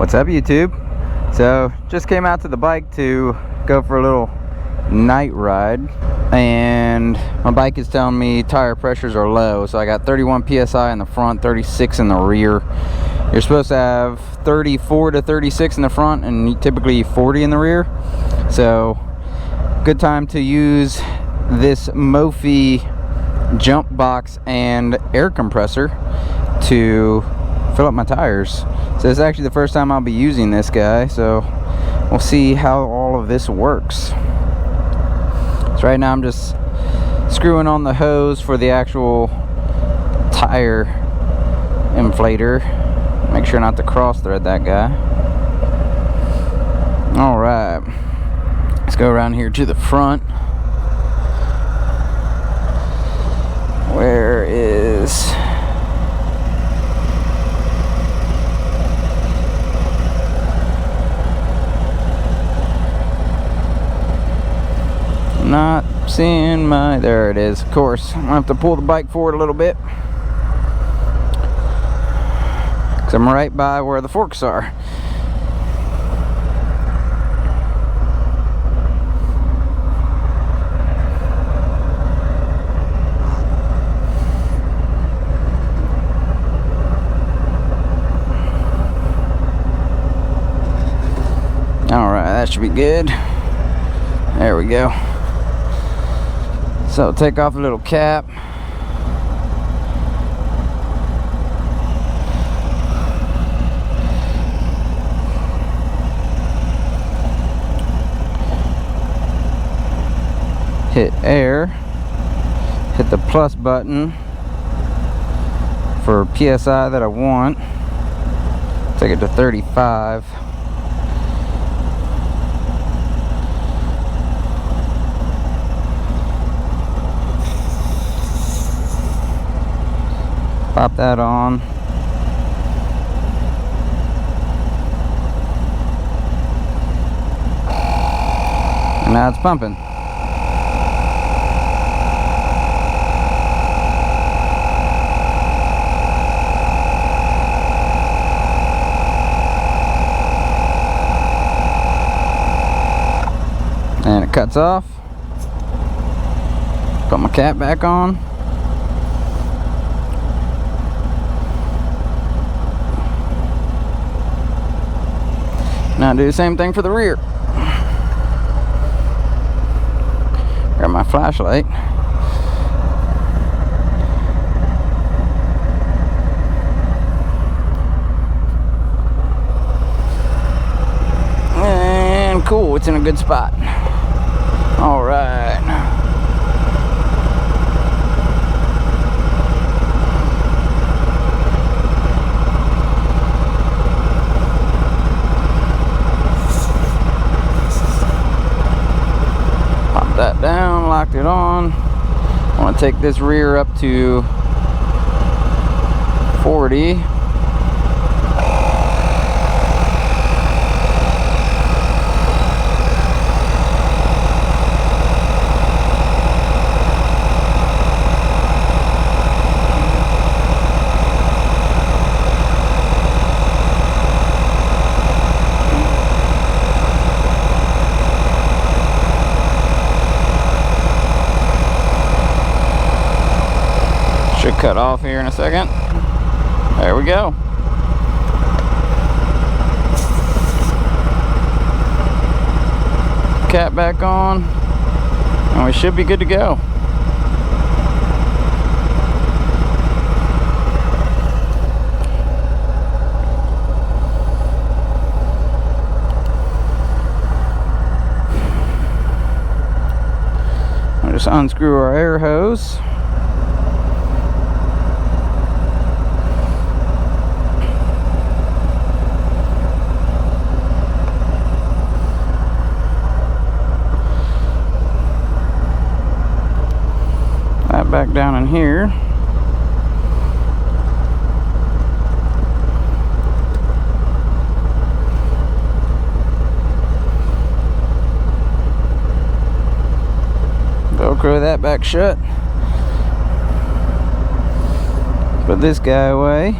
What's up, YouTube? So just came out to the bike to go for a little night ride, and my bike is telling me tire pressures are low. So I got 31 psi in the front, 36 in the rear. You're supposed to have 34 to 36 in the front and typically 40 in the rear. So good time to use this Mophie jump box and air compressor to fill up my tires. So it's actually the first time I'll be using this guy, so we'll see how all of this works. So right now I'm just screwing on the hose for the actual tire inflator. Make sure not to cross thread that guy. Alright, let's go around here to the front. Where is... not seeing my... there it is. Of course, I'm gonna have to pull the bike forward a little bit because I'm right by where the forks are. Alright, that should be good. There we go. So take off the little cap. Hit air. Hit the plus button for PSI that I want. Take it to 35. Pop that on. And now it's pumping. And it cuts off. Put my cap back on. Now do the same thing for the rear. Grab my flashlight. And cool, it's in a good spot. All right. That down, locked it on. I want to take this rear up to 40. Should cut off here in a second. There we go. Cap back on, and we should be good to go. I'll just unscrew our air hose. Back down in here. Velcro that back shut. Put this guy away.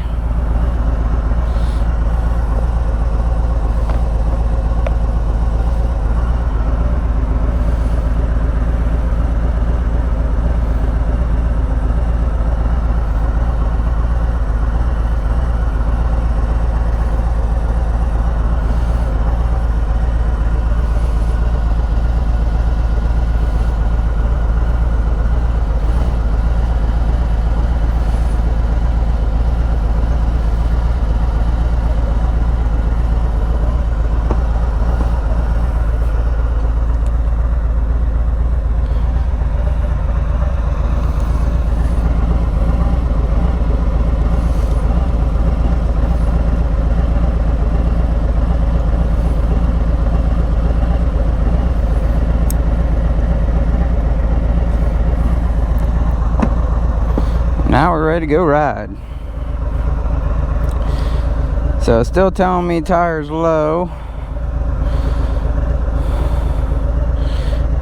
ready to go ride. So still telling me tires low.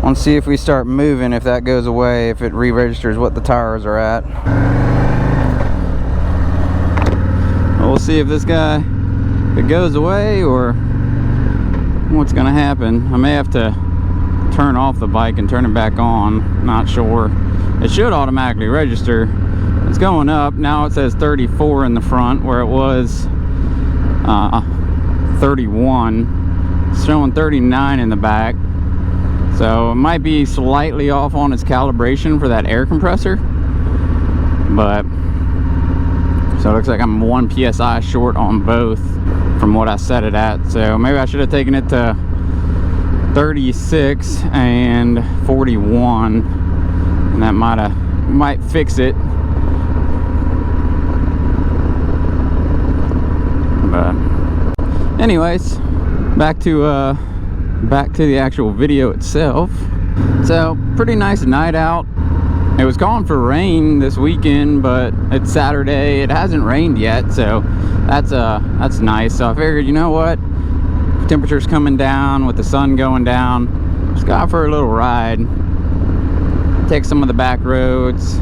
Want to see if we start moving, if that goes away, if it re-registers what the tires are at. We'll see if this guy, if it goes away or what's gonna happen. I may have to turn off the bike and turn it back on, not sure. It should automatically register. It's going up. Now it says 34 in the front where it was 31. It's showing 39 in the back. So it might be slightly off on its calibration for that air compressor. But, so it looks like I'm 1 PSI short on both from what I set it at. So maybe I should have taken it to 36 and 41. And that might fix it. But anyways, back to the actual video itself. So pretty nice night out. It was calling for rain this weekend, but it's Saturday. It hasn't rained yet, so that's nice. So I figured, you know what, temperature's coming down with the sun going down, just go out for a little ride, take some of the back roads,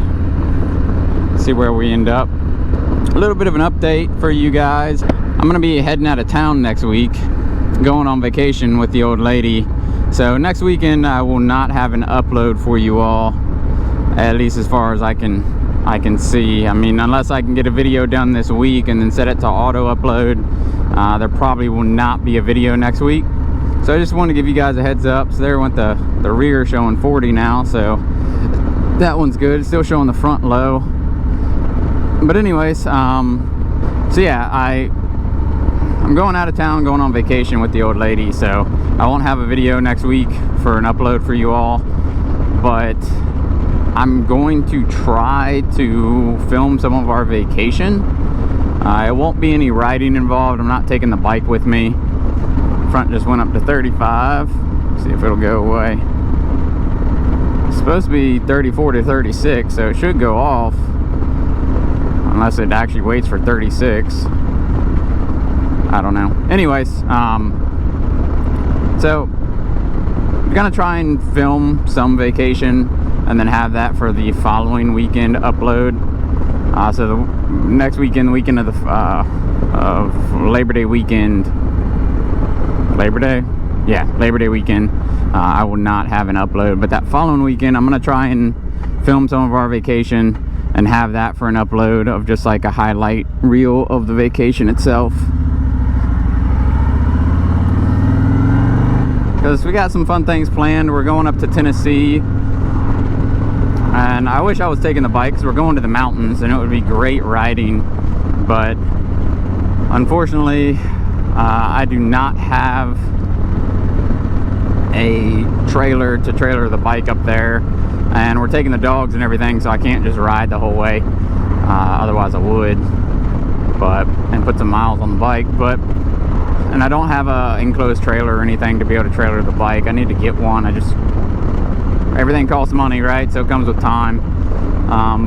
see where we end up. A little bit of an update for you guys. I'm gonna be heading out of town next week, going on vacation with the old lady. So next weekend I will not have an upload for you all, at least as far as I can see. I mean, unless I can get a video done this week and then set it to auto upload, there probably will not be a video next week. So I just want to give you guys a heads up. So there went the rear showing 40 now, so that one's good. It's still showing the front low. But anyways, so yeah, I'm going out of town, going on vacation with the old lady, so I won't have a video next week for an upload for you all, but I'm going to try to film some of our vacation. It won't be any riding involved. I'm not taking the bike with me. Front just went up to 35. See if it'll go away. It's supposed to be 34 to 36, so it should go off unless it actually waits for 36. I don't know. Anyways, so I'm gonna try and film some vacation and then have that for the following weekend upload. So the next weekend, the weekend of Labor Day weekend, Labor Day weekend, I will not have an upload. But that following weekend, I'm gonna try and film some of our vacation and have that for an upload of just like a highlight reel of the vacation itself. Because we got some fun things planned. We're going up to Tennessee, and I wish I was taking the bike because we're going to the mountains and it would be great riding, but unfortunately I do not have a trailer to trailer the bike up there, and we're taking the dogs and everything, so I can't just ride the whole way. Otherwise I would, and put some miles on the bike, and I don't have a enclosed trailer or anything to be able to trailer the bike. I need to get one. Everything costs money, right? So it comes with time.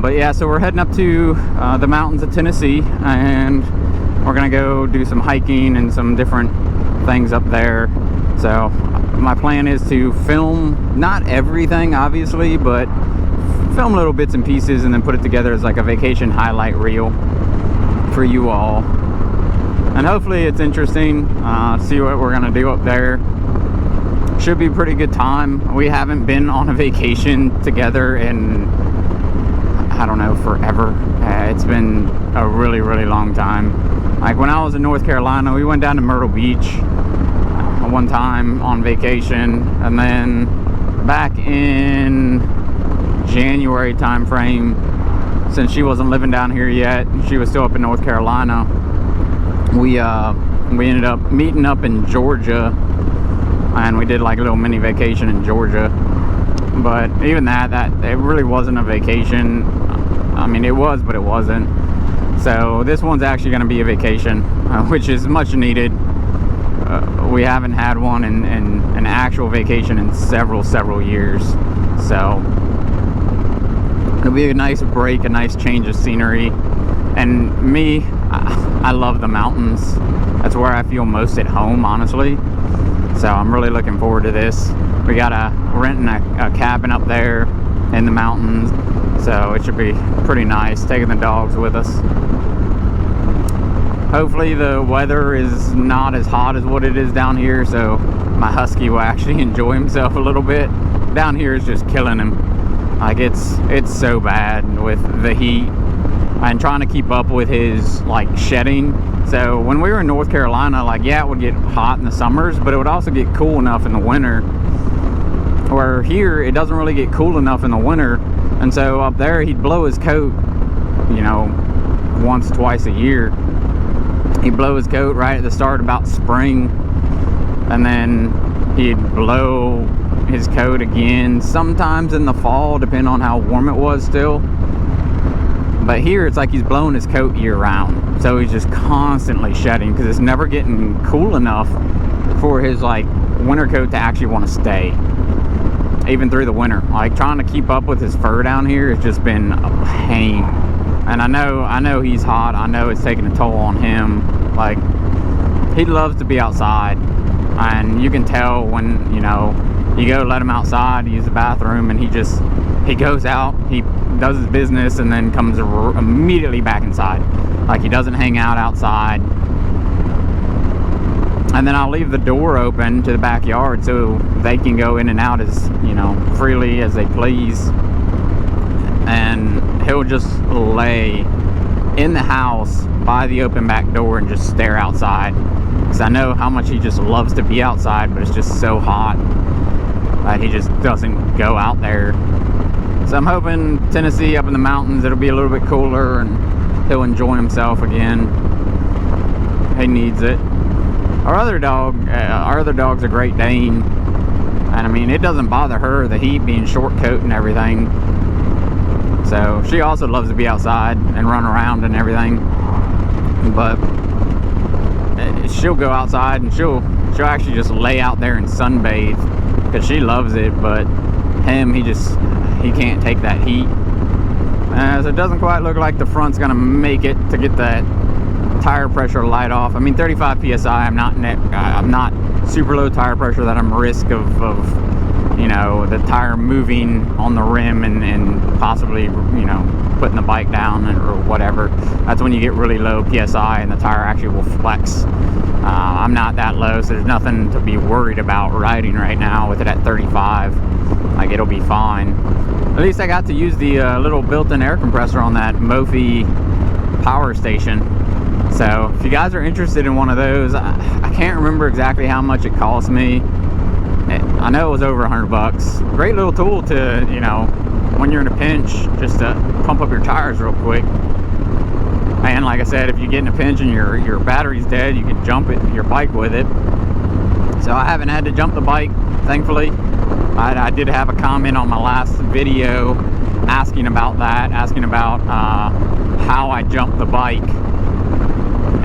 But yeah, so we're heading up to the mountains of Tennessee, and we're gonna go do some hiking and some different things up there. So my plan is to film, not everything obviously, but film little bits and pieces and then put it together as like a vacation highlight reel for you all. And hopefully it's interesting, see what we're gonna do up there. Should be a pretty good time. We haven't been on a vacation together in, I don't know, forever. It's been a really, really long time. Like when I was in North Carolina, we went down to Myrtle Beach one time on vacation, and then back in January time frame, since she wasn't living down here yet, she was still up in North Carolina, we ended up meeting up in Georgia, and we did like a little mini vacation in Georgia. But even that it really wasn't a vacation. I mean, it was, but it wasn't. So this one's actually going to be a vacation, which is much needed. We haven't had one in an actual vacation in several years. So It'll be a nice break, a nice change of scenery. And me, I love the mountains. That's where I feel most at home, honestly. So I'm really looking forward to this. We got renting a cabin up there in the mountains, so it should be pretty nice, taking the dogs with us. Hopefully the weather is not as hot as what it is down here, so my husky will actually enjoy himself a little bit. Down here is just killing him. Like it's so bad with the heat and trying to keep up with his like shedding. So when we were in North Carolina, like, yeah, it would get hot in the summers, but it would also get cool enough in the winter. Where here, it doesn't really get cool enough in the winter. And so up there, he'd blow his coat, you know, once, twice a year. He'd blow his coat right at the start about spring. And then he'd blow his coat again, sometimes in the fall, depending on how warm it was still. But here, it's like he's blowing his coat year round. So he's just constantly shedding because it's never getting cool enough for his like winter coat to actually want to stay. Even through the winter. Like trying to keep up with his fur down here has just been a pain. And I know he's hot. I know it's taking a toll on him. Like, he loves to be outside. And you can tell when, you know, you go let him outside to use the bathroom, and he goes out, he does his business, and then comes immediately back inside. Like, he doesn't hang out outside. And then I'll leave the door open to the backyard so they can go in and out as, you know, freely as they please. And he'll just lay in the house by the open back door and just stare outside. Because I know how much he just loves to be outside, but it's just so hot that he just doesn't go out there. So I'm hoping Tennessee, up in the mountains, it'll be a little bit cooler and he'll enjoy himself again. He needs it. Our other dog's a Great Dane, and I mean, it doesn't bother her, the heat, being short coat and everything. So she also loves to be outside and run around and everything. But she'll go outside and she'll actually just lay out there and sunbathe because she loves it. But him, he can't take that heat. So it doesn't quite look like the front's gonna make it to get that tire pressure light off. I mean, 35 psi. I'm not super low tire pressure that I'm risk of you know, the tire moving on the rim and possibly, you know, putting the bike down or whatever. That's when you get really low psi and the tire actually will flex. I'm not that low, so there's nothing to be worried about riding right now with it at 35. Like, it'll be fine. At least I got to use the little built-in air compressor on that Mophie Power Station. So if you guys are interested in one of those, I can't remember exactly how much it cost me. I know it was over $100. Great little tool to, you know, when you're in a pinch, just to pump up your tires real quick. And like I said, if you get in a pinch and your battery's dead, you can jump your bike with it. So I haven't had to jump the bike, thankfully. I did have a comment on my last video asking about that, how I jump the bike.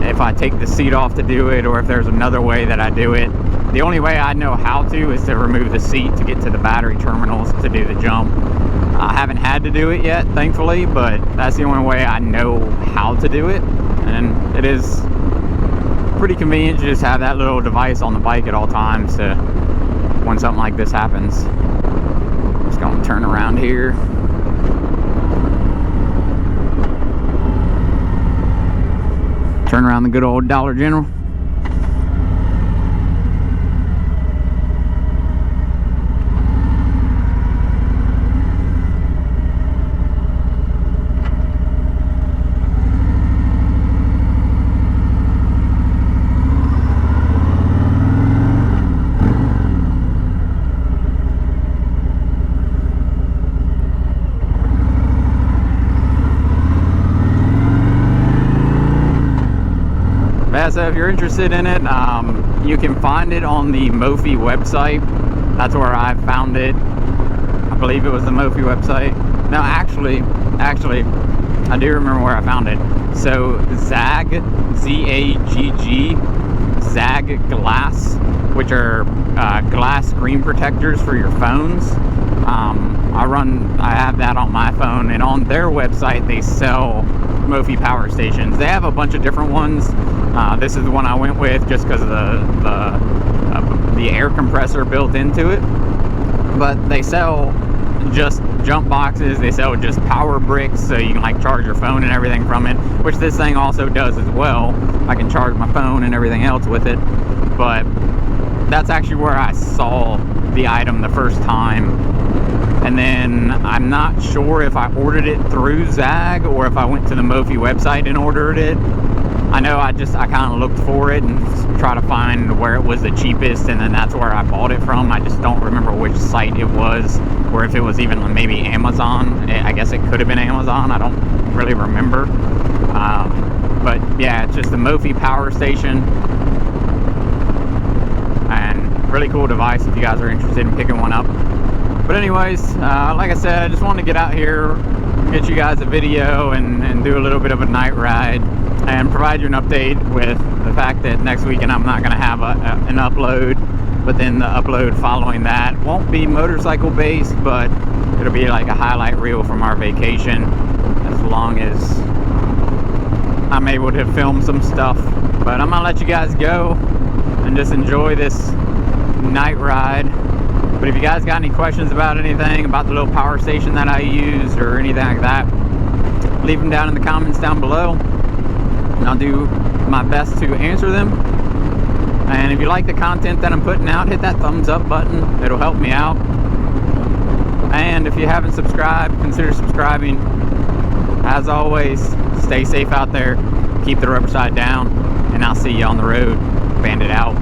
If I take the seat off to do it, or if there's another way that I do it. The only way I know how to is to remove the seat to get to the battery terminals to do the jump. I haven't had to do it yet, thankfully, but that's the only way I know how to do it. And it is pretty convenient to just have that little device on the bike at all times to, when something like this happens. Just gonna turn around here. Turn around the good old Dollar General. So if you're interested in it, you can find it on the Mophie website. That's where I found it. I believe it was the Mophie website. No, actually, I do remember where I found it. So Zagg, Z-A-G-G, Zag glass, which are glass screen protectors for your phones. I have that on my phone, and on their website they sell Mophie Power Stations. They have a bunch of different ones. This is the one I went with just because of the air compressor built into it. But they sell just jump boxes, they sell just power bricks, so you can like charge your phone and everything from it, which this thing also does as well. I can charge my phone and everything else with it. But that's actually where I saw the item the first time. And then I'm not sure if I ordered it through Zag or if I went to the Mophie website and ordered it. I know I kind of looked for it and try to find where it was the cheapest, and then that's where I bought it from. I just don't remember which site it was, or if it was even maybe Amazon. I guess it could have been Amazon. I don't really remember. But yeah, it's just the Mophie Power Station, and really cool device if you guys are interested in picking one up. But anyways, like I said, I just wanted to get out here, get you guys a video and do a little bit of a night ride, and provide you an update with the fact that next weekend I'm not going to have an upload, but then the upload following that won't be motorcycle based, but it'll be like a highlight reel from our vacation, as long as I'm able to film some stuff. But I'm going to let you guys go and just enjoy this night ride. But if you guys got any questions about anything, about the little power station that I use or anything like that, leave them down in the comments down below, and I'll do my best to answer them. And if you like the content that I'm putting out, hit that thumbs up button. It'll help me out. And if you haven't subscribed, consider subscribing. As always, stay safe out there, keep the rubber side down, and I'll see you on the road. Bandit out.